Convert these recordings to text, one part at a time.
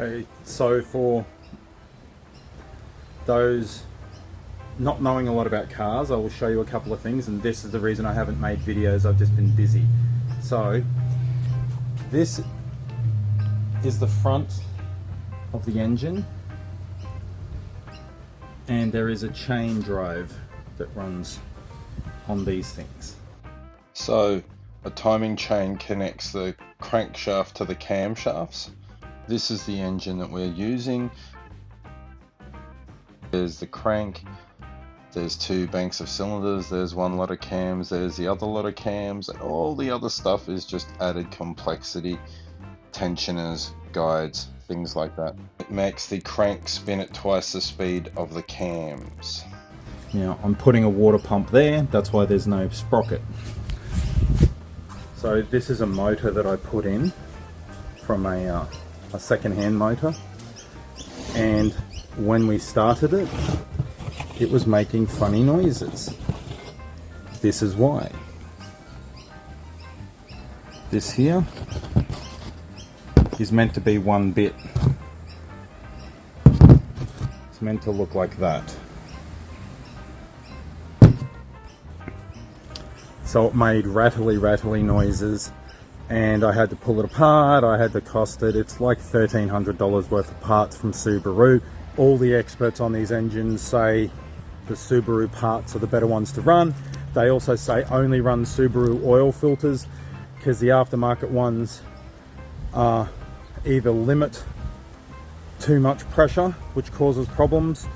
Okay, so for those not knowing a lot about cars, I will show you a couple of things, and this is the reason I haven't made videos. I've just been busy. So this is the front of the engine, and there is a chain drive that runs on these things. So a timing chain connects the crankshaft to the camshafts. This is the engine that we're using. There's the crank, there's two banks of cylinders, there's one lot of cams, there's the other lot of cams, and all the other stuff is just added complexity, tensioners, guides, things like that. It makes the crank spin at twice the speed of the cams. Now I'm putting a water pump there, that's why there's no sprocket. So this is a motor that I put in from a second-hand motor, and when we started it, it was making funny noises. This is why. This here is meant to be one bit. It's meant to look like that. So it made rattly noises, and I had to pull it apart. I had to cost it. It's like $1,300 worth of parts from Subaru. All the experts on these engines say the Subaru parts are the better ones to run. They also say only run Subaru oil filters, because the aftermarket ones either limit too much pressure, which causes problems,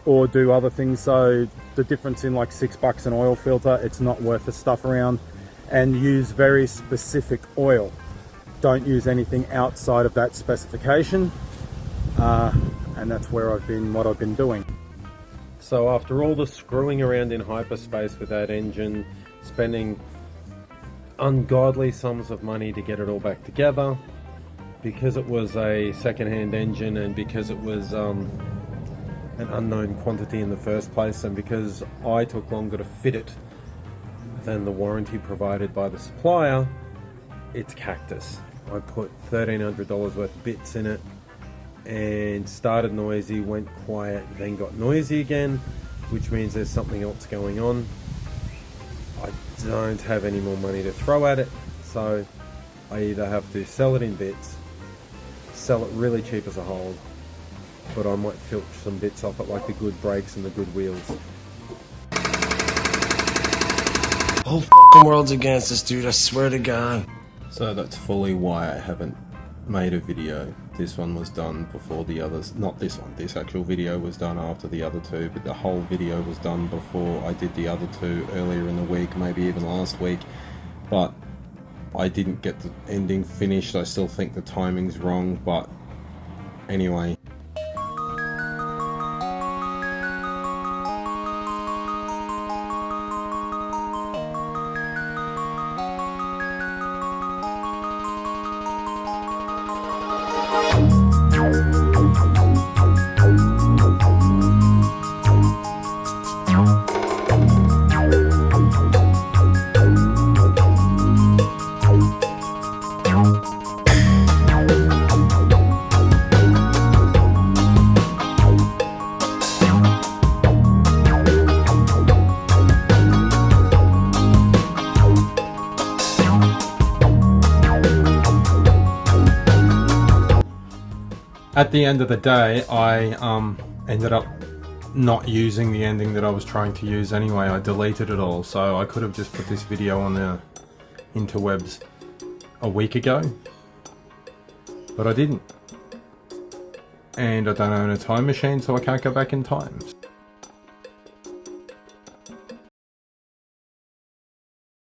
or do other things. So the difference in like $6 an oil filter, it's not worth the stuff around. And use very specific oil. Don't use anything outside of that specification. And that's where what I've been doing. So after all the screwing around in hyperspace with that engine, spending ungodly sums of money to get it all back together, because it was a second-hand engine, and because it was an unknown quantity in the first place, and because I took longer to fit it than the warranty provided by the supplier, it's cactus. I put $1,300 worth of bits in it, and started noisy, went quiet, then got noisy again, which means there's something else going on. I don't have any more money to throw at it, so I either have to sell it in bits, sell it really cheap as a whole, but I might filch some bits off it, like the good brakes and the good wheels. The whole f***ing world's against us, dude, I swear to God. So that's fully why I haven't made a video. This one was done before the others. Not this one, this actual video was done after the other two, but the whole video was done before I did the other two earlier in the week, maybe even last week. But I didn't get the ending finished. I still think the timing's wrong, but anyway. At the end of the day, I ended up not using the ending that I was trying to use anyway. I deleted it all, so I could have just put this video on the interwebs a week ago, but I didn't. And I don't own a time machine, so I can't go back in time.